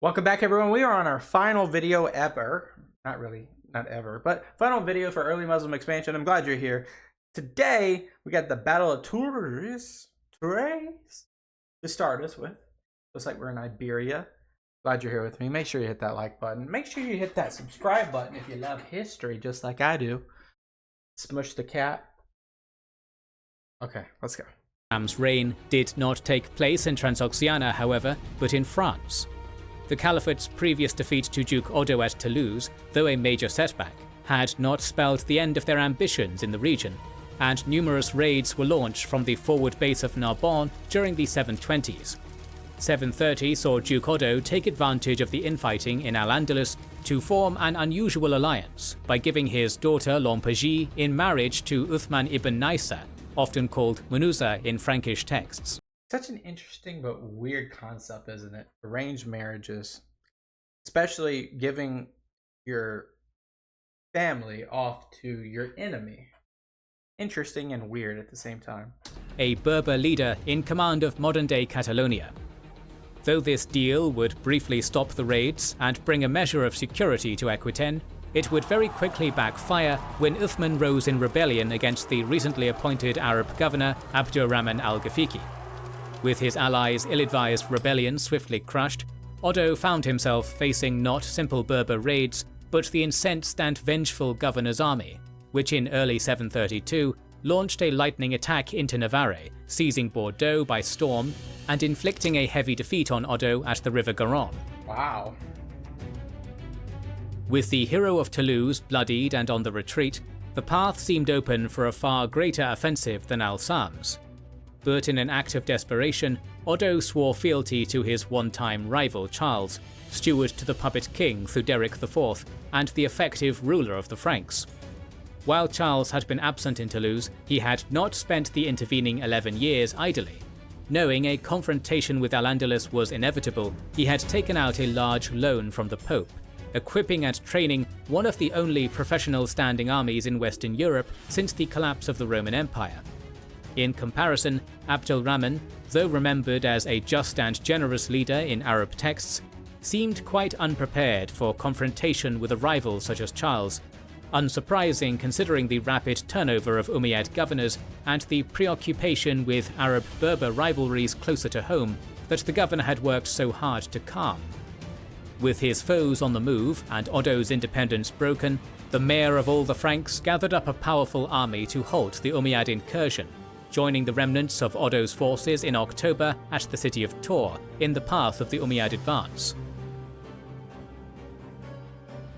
Welcome back, everyone. We are on our final video ever. Not really, not ever, but final video for early Muslim expansion. I'm glad you're here. Today, we got the Battle of Tours to start us with. Looks like we're in Iberia. Glad you're here with me. Make sure you hit that like button. Make sure you hit that subscribe button if you love history, just like I do. Smush the cat. Okay, let's go. Islam's reign did not take place in Transoxiana, however, but in France. The Caliphate's previous defeat to Duke Odo at Toulouse, though a major setback, had not spelled the end of their ambitions in the region, and numerous raids were launched from the forward base of Narbonne during the 720s. 730 saw Duke Odo take advantage of the infighting in Al-Andalus to form an unusual alliance by giving his daughter Lampégie in marriage to Uthman ibn Naisa, often called Munuza in Frankish texts. Such an interesting but weird concept, isn't it? Arranged marriages, especially giving your family off to your enemy. Interesting and weird at the same time. A Berber leader in command of modern-day Catalonia. Though this deal would briefly stop the raids and bring a measure of security to Aquitaine, it would very quickly backfire when Uthman rose in rebellion against the recently appointed Arab governor Abdurrahman al-Ghafiqi. With his allies' ill-advised rebellion swiftly crushed, Odo found himself facing not simple Berber raids, but the incensed and vengeful governor's army, which in early 732 launched a lightning attack into Navarre, seizing Bordeaux by storm and inflicting a heavy defeat on Odo at the River Garonne. Wow. With the hero of Toulouse bloodied and on the retreat, the path seemed open for a far greater offensive than Al-Sam's. But in an act of desperation, Odo swore fealty to his one-time rival Charles, steward to the puppet king Theuderic IV, and the effective ruler of the Franks. While Charles had been absent in Toulouse, he had not spent the intervening 11 years idly. Knowing a confrontation with Al-Andalus was inevitable, he had taken out a large loan from the Pope, equipping and training one of the only professional standing armies in Western Europe since the collapse of the Roman Empire. In comparison, Abdul-Rahman, though remembered as a just and generous leader in Arab texts, seemed quite unprepared for confrontation with a rival such as Charles, unsurprising considering the rapid turnover of Umayyad governors and the preoccupation with Arab-Berber rivalries closer to home that the governor had worked so hard to calm. With his foes on the move and Odo's independence broken, the mayor of all the Franks gathered up a powerful army to halt the Umayyad incursion, joining the remnants of Odo's forces in October at the city of Tours in the path of the Umayyad advance.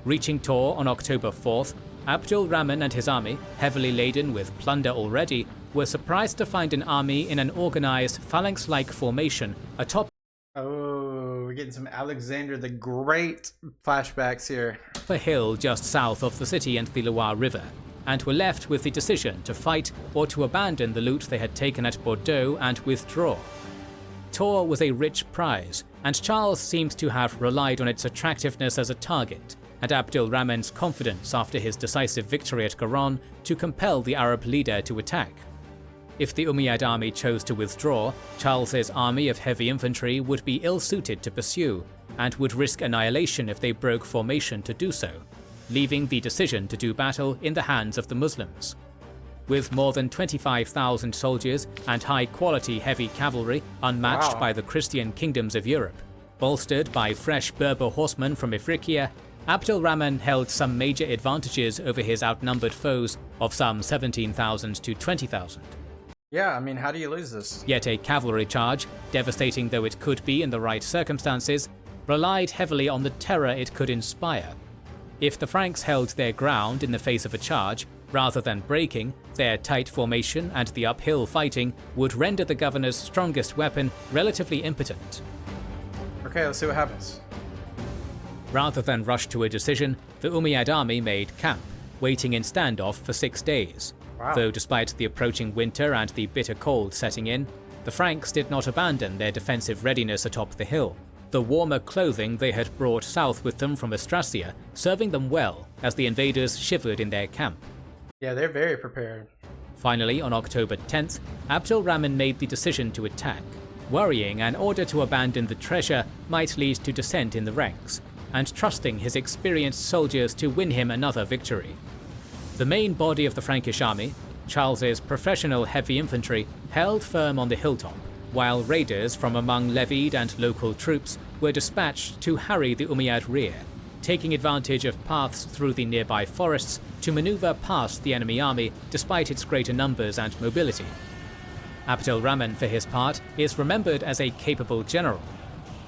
Reaching Tours on October 4th, Abdul-Rahman and his army, heavily laden with plunder already, were surprised to find an army in an organized phalanx-like formation atop We're getting some Alexander the Great flashbacks here. a hill just south of the city and the Loire River, and were left with the decision to fight or to abandon the loot they had taken at Bordeaux and withdraw. Tours was a rich prize, and Charles seems to have relied on its attractiveness as a target, and Abdul-Rahman's confidence after his decisive victory at Garonne to compel the Arab leader to attack. If the Umayyad army chose to withdraw, Charles's army of heavy infantry would be ill-suited to pursue, and would risk annihilation if they broke formation to do so, leaving the decision to do battle in the hands of the Muslims. With more than 25,000 soldiers and high-quality heavy cavalry unmatched by the Christian kingdoms of Europe, bolstered by fresh Berber horsemen from Ifriqiya, Abdul-Rahman held some major advantages over his outnumbered foes of some 17,000 to 20,000. Yeah, I mean, how do you lose this? Yet a cavalry charge, devastating though it could be in the right circumstances, relied heavily on the terror it could inspire. If the Franks held their ground in the face of a charge, rather than breaking, their tight formation and the uphill fighting would render the governor's strongest weapon relatively impotent. Okay, let's see what happens. Rather than rush to a decision, the Umayyad army made camp, waiting in standoff for 6 days. Wow. Though despite the approaching winter and the bitter cold setting in, the Franks did not abandon their defensive readiness atop the hill, the warmer clothing they had brought south with them from Austrasia serving them well as the invaders shivered in their camp. Yeah, they're very prepared. Finally, on October 10th, Abdul-Rahman made the decision to attack. worrying an order to abandon the treasure might lead to dissent in the ranks, and trusting his experienced soldiers to win him another victory. The main body of the Frankish army, Charles's professional heavy infantry, held firm on the hilltop, while raiders from among levied and local troops were dispatched to harry the Umayyad rear, taking advantage of paths through the nearby forests to maneuver past the enemy army despite its greater numbers and mobility. Abd al-Rahman, for his part, is remembered as a capable general,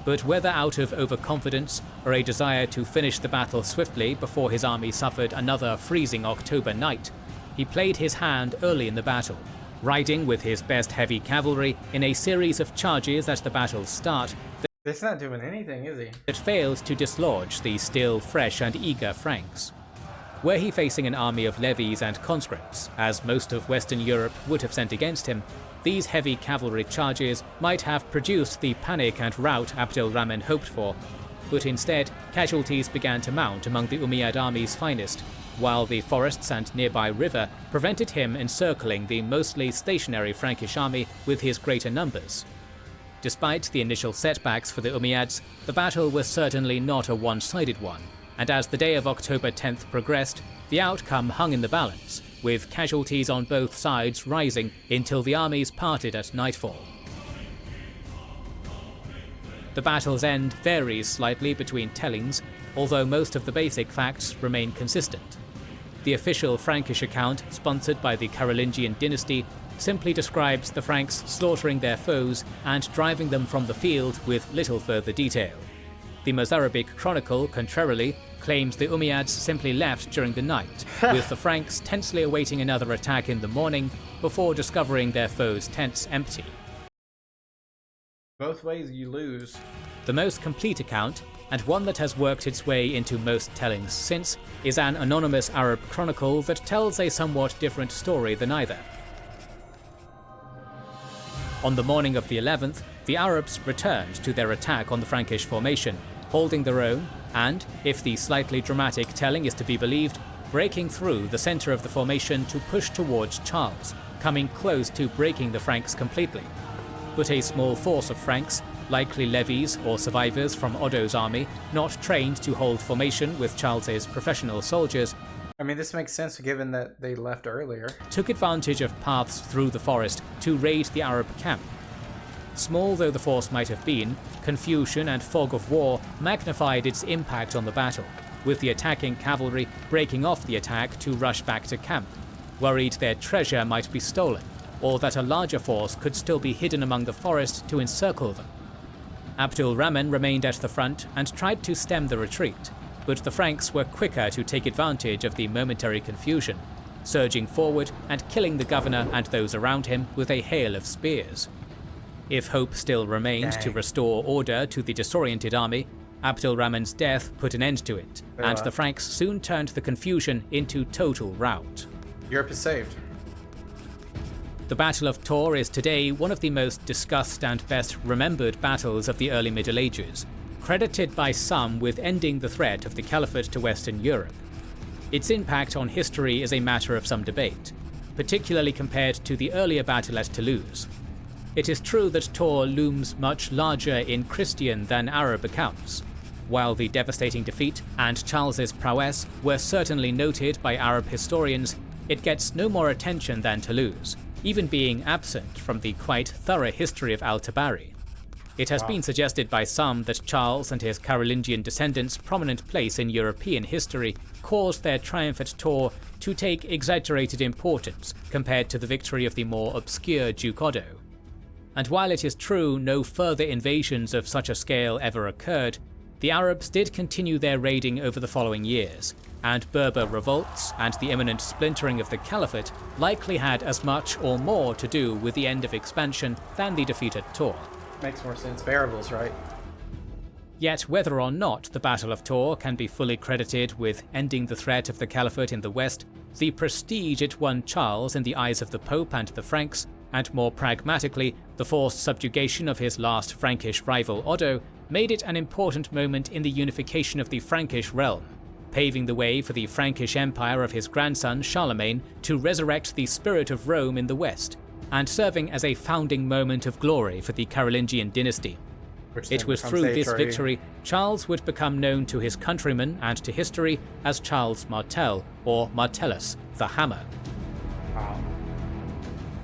but whether out of overconfidence or a desire to finish the battle swiftly before his army suffered another freezing October night, he played his hand early in the battle, riding with his best heavy cavalry in a series of charges at the battle's start It's not doing anything, is he? that failed to dislodge the still fresh and eager Franks. Were he facing an army of levies and conscripts, as most of Western Europe would have sent against him, these heavy cavalry charges might have produced the panic and rout Abd al-Rahman hoped for, but instead casualties began to mount among the Umayyad army's finest, while the forests and nearby river prevented him encircling the mostly stationary Frankish army with his greater numbers. Despite the initial setbacks for the Umayyads, the battle was certainly not a one-sided one, and as the day of October 10th progressed, the outcome hung in the balance, with casualties on both sides rising until the armies parted at nightfall. The battle's end varies slightly between tellings, although most of the basic facts remain consistent. The official Frankish account, sponsored by the Carolingian dynasty, simply describes the Franks slaughtering their foes and driving them from the field with little further detail. The Mozarabic chronicle, contrarily, claims the Umayyads simply left during the night, with the Franks tensely awaiting another attack in the morning before discovering their foes' tents empty. Both ways you lose. The most complete account, and one that has worked its way into most tellings since, is an anonymous Arab chronicle that tells a somewhat different story than either. On the morning of the 11th, the Arabs returned to their attack on the Frankish formation, holding their own and, if the slightly dramatic telling is to be believed, breaking through the centre of the formation to push towards Charles, coming close to breaking the Franks completely. But a small force of Franks, likely levies or survivors from Otto's army, not trained to hold formation with Charles's professional soldiers, I mean, this makes sense given that they left earlier. took advantage of paths through the forest to raid the Arab camp. Small though the force might have been, confusion and fog of war magnified its impact on the battle, with the attacking cavalry breaking off the attack to rush back to camp, worried their treasure might be stolen, or that a larger force could still be hidden among the forest to encircle them. Abd al-Rahman remained at the front and tried to stem the retreat, but the Franks were quicker to take advantage of the momentary confusion, surging forward and killing the governor and those around him with a hail of spears. If hope still remained to restore order to the disoriented army, Abd al-Rahman's death put an end to it, and the Franks soon turned the confusion into total rout. Europe is saved. The Battle of Tours is today one of the most discussed and best remembered battles of the early Middle Ages, credited by some with ending the threat of the Caliphate to Western Europe. Its impact on history is a matter of some debate, particularly compared to the earlier battle at Toulouse. It is true that Tours looms much larger in Christian than Arab accounts. While the devastating defeat and Charles's prowess were certainly noted by Arab historians, it gets no more attention than Toulouse, even being absent from the quite thorough history of Al-Tabari. It has been suggested by some that Charles and his Carolingian descendants' prominent place in European history caused their triumph at Tours to take exaggerated importance compared to the victory of the more obscure Duke Otto. And while it is true no further invasions of such a scale ever occurred, the Arabs did continue their raiding over the following years, and Berber revolts and the imminent splintering of the Caliphate likely had as much or more to do with the end of expansion than the defeat at Tours. Makes more sense. Variables, right? Yet whether or not the Battle of Tours can be fully credited with ending the threat of the Caliphate in the West, the prestige it won Charles in the eyes of the Pope and the Franks, and more pragmatically, the forced subjugation of his last Frankish rival Otto, made it an important moment in the unification of the Frankish realm, paving the way for the Frankish Empire of his grandson Charlemagne to resurrect the spirit of Rome in the West, and serving as a founding moment of glory for the Carolingian dynasty. It was through this victory Charles would become known to his countrymen and to history as Charles Martel, or Martellus, the Hammer. Wow.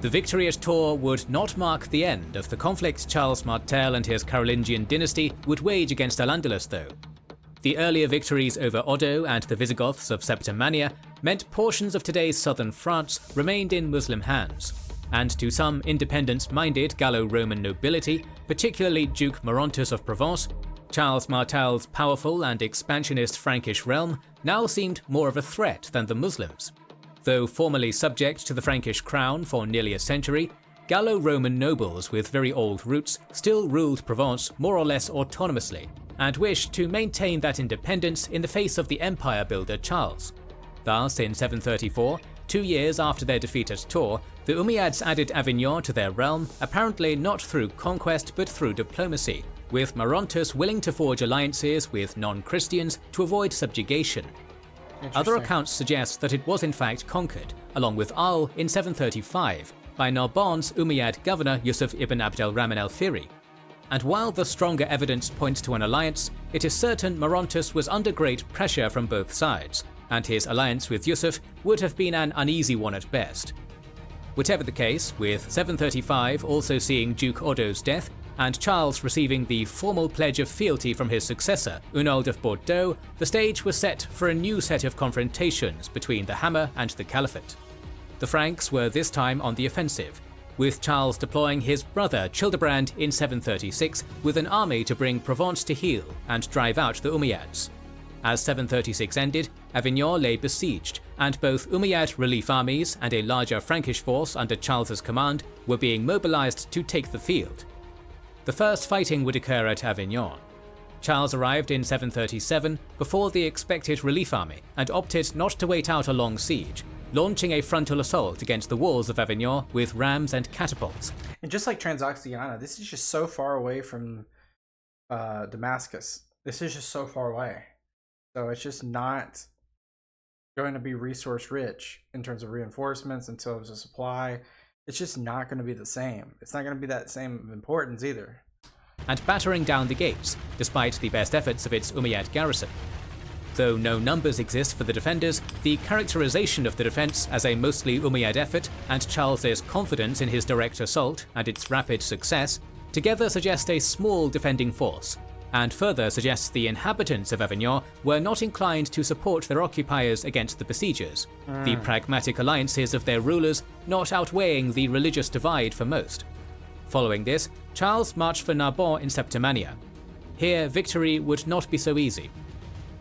The victory at Tours would not mark the end of the conflict Charles Martel and his Carolingian dynasty would wage against Al-Andalus though. The earlier victories over Odo and the Visigoths of Septimania meant portions of today's southern France remained in Muslim hands, and to some independence-minded Gallo-Roman nobility, particularly Duke Maurontus of Provence, Charles Martel's powerful and expansionist Frankish realm now seemed more of a threat than the Muslims. Though formerly subject to the Frankish crown for nearly a century, Gallo-Roman nobles with very old roots still ruled Provence more or less autonomously, and wished to maintain that independence in the face of the empire builder Charles. Thus, in 734, 2 years after their defeat at Tours, the Umayyads added Avignon to their realm, apparently not through conquest but through diplomacy, with Maurontus willing to forge alliances with non-Christians to avoid subjugation. Other accounts suggest that it was in fact conquered, along with Arles in 735, by Narbonne's Umayyad governor Yusuf ibn Abd al-Rahman al-Fihri. And while the stronger evidence points to an alliance, it is certain Maurontus was under great pressure from both sides, and his alliance with Yusuf would have been an uneasy one at best. Whatever the case, with 735 also seeing Duke Odo's death, and Charles receiving the formal pledge of fealty from his successor, Hunald of Bordeaux, the stage was set for a new set of confrontations between the Hammer and the Caliphate. The Franks were this time on the offensive, with Charles deploying his brother Childebrand in 736 with an army to bring Provence to heel and drive out the Umayyads. As 736 ended, Avignon lay besieged, and both Umayyad relief armies and a larger Frankish force under Charles's command were being mobilized to take the field. The first fighting would occur at Avignon. Charles arrived in 737 before the expected relief army and opted not to wait out a long siege, launching a frontal assault against the walls of Avignon with rams and catapults. And just like Transoxiana, this is just so far away from Damascus. This is just so far away. So it's just not going to be resource rich in terms of reinforcements until there's a supply. It's just not going to be the same. It's not going to be that same importance either. And battering down the gates, despite the best efforts of its Umayyad garrison. Though no numbers exist for the defenders, the characterization of the defense as a mostly Umayyad effort and Charles's confidence in his direct assault and its rapid success together suggest a small defending force, and further suggests the inhabitants of Avignon were not inclined to support their occupiers against the besiegers, the pragmatic alliances of their rulers not outweighing the religious divide for most. Following this, Charles marched for Narbonne in Septimania. Here, victory would not be so easy.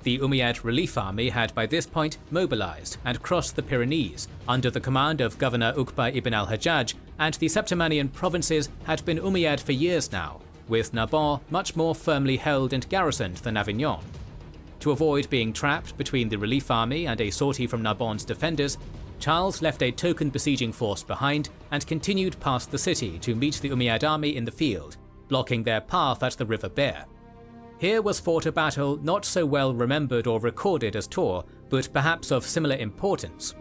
The Umayyad relief army had by this point mobilized and crossed the Pyrenees under the command of Governor Uqba ibn al-Hajjaj, and the Septimanian provinces had been Umayyad for years now, with Narbonne much more firmly held and garrisoned than Avignon. To avoid being trapped between the relief army and a sortie from Narbonne's defenders, Charles left a token besieging force behind and continued past the city to meet the Umayyad army in the field, blocking their path at the River Bear. Here was fought a battle not so well remembered or recorded as Tours, but perhaps of similar importance.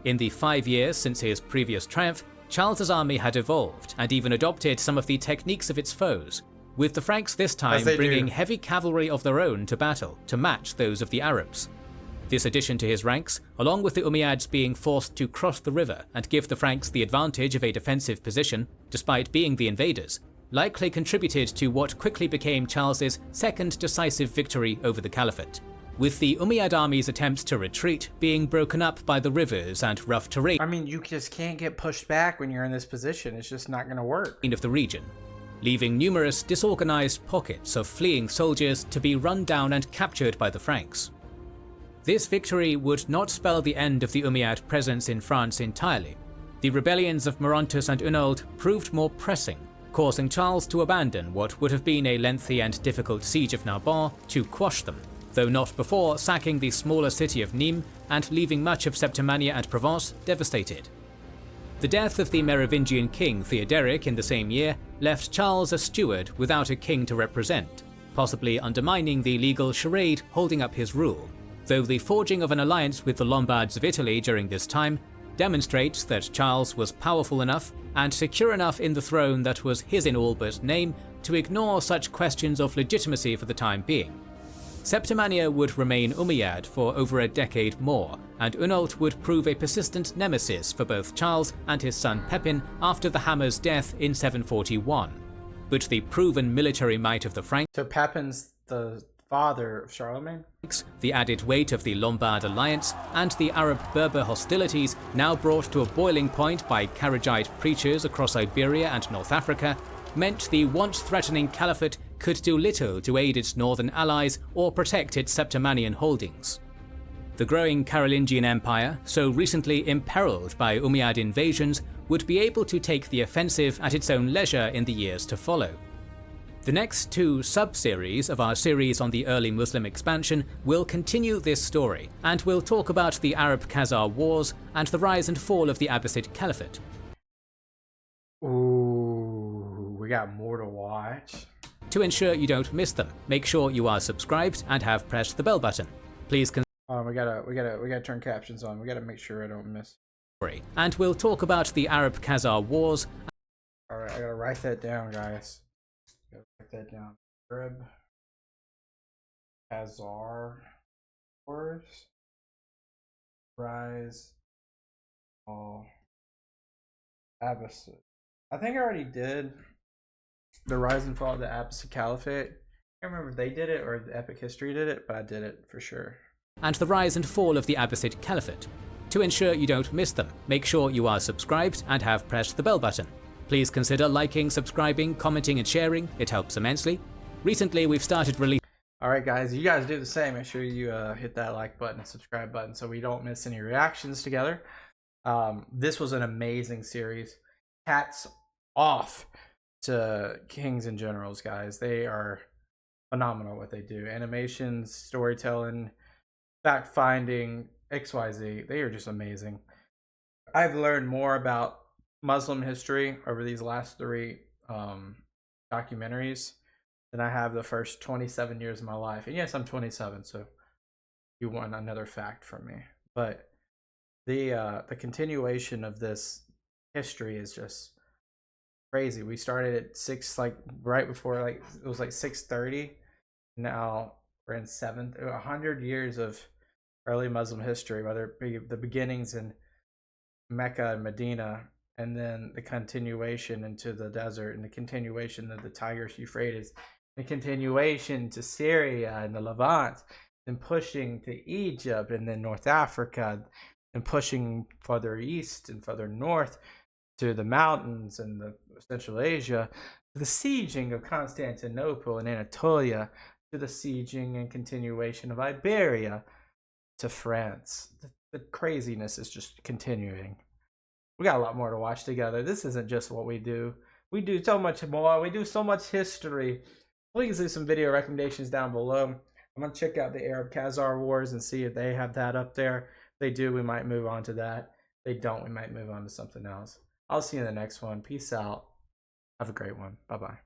In the 5 years since his previous triumph, Charles's army had evolved and even adopted some of the techniques of its foes, with the Franks this time bringing heavy cavalry of their own to battle to match those of the Arabs. This addition to his ranks, along with the Umayyads being forced to cross the river and give the Franks the advantage of a defensive position, despite being the invaders, likely contributed to what quickly became Charles's second decisive victory over the Caliphate, with the Umayyad army's attempts to retreat being broken up by the rivers and rough terrain. I mean, you just can't get pushed back when you're in this position. It's just not going to work. Of the region, leaving numerous disorganized pockets of fleeing soldiers to be run down and captured by the Franks. This victory would not spell the end of the Umayyad presence in France entirely. The rebellions of Maurontus and Hunald proved more pressing, causing Charles to abandon what would have been a lengthy and difficult siege of Narbonne to quash them, though not before sacking the smaller city of Nîmes and leaving much of Septimania and Provence devastated. The death of the Merovingian king Theoderic in the same year left Charles a steward without a king to represent, possibly undermining the legal charade holding up his rule, though the forging of an alliance with the Lombards of Italy during this time demonstrates that Charles was powerful enough and secure enough in the throne that was his in all but name to ignore such questions of legitimacy for the time being. Septimania would remain Umayyad for over a decade more, and Unalt would prove a persistent nemesis for both Charles and his son Pepin after the Hammer's death in 741. But the proven military might of the Franks, So Pepin's the father of Charlemagne? the added weight of the Lombard alliance, and the Arab-Berber hostilities now brought to a boiling point by Kharijite preachers across Iberia and North Africa, meant the once-threatening caliphate could do little to aid its northern allies or protect its Septimanian holdings. The growing Carolingian Empire, so recently imperiled by Umayyad invasions, would be able to take the offensive at its own leisure in the years to follow. The next two sub-series of our series on the early Muslim expansion will continue this story, and we'll talk about the Arab-Khazar Wars and the rise and fall of the Abbasid Caliphate. Ooh, we got more to watch. To ensure you don't miss them, make sure you are subscribed and have pressed the bell button. Please We gotta turn captions on. We gotta make sure I don't miss. And we'll talk about the Arab-Khazar Wars. Alright, I gotta write that down, guys. Gotta write that down. Arab Khazar Wars. Rise of Abbasid. I think I already did the rise and fall of the Abbasid Caliphate. I can't remember if they did it or the Epic History did it, but I did it for sure. And the rise and fall of the Abbasid Caliphate. To ensure you don't miss them, make sure you are subscribed and have pressed the bell button. Please consider liking, subscribing, commenting and sharing, it helps immensely. Recently we've started releasing. Alright guys, you guys do the same. Make sure you hit that like button and subscribe button so we don't miss any reactions together. This was an amazing series. Hats off to Kings and Generals, guys. They are phenomenal what they do. Animations, storytelling, fact finding, XYZ. They are just amazing. I've learned more about Muslim history over these last three documentaries than I have the first 27 years of my life. And yes, I'm 27, so you want another fact from me. But the continuation of this history is just crazy. We started at 6, like right before, like it was like 6:30. Now we're in 100 years of early Muslim history, whether it be the beginnings in Mecca and Medina, and then the continuation into the desert, and the continuation of the Tigris Euphrates, the continuation to Syria and the Levant, and pushing to Egypt, and then North Africa, and pushing further east and further north to the mountains and the Central Asia, to the sieging of Constantinople and Anatolia, to the sieging and continuation of Iberia, to France. The craziness is just continuing. We got a lot more to watch together. This isn't just what we do. We do so much more. We do so much history. Please leave some video recommendations down below. I'm going to check out the Arab-Khazar Wars and see if they have that up there. If they do, we might move on to that. If they don't, we might move on to something else. I'll see you in the next one. Peace out. Have a great one. Bye-bye.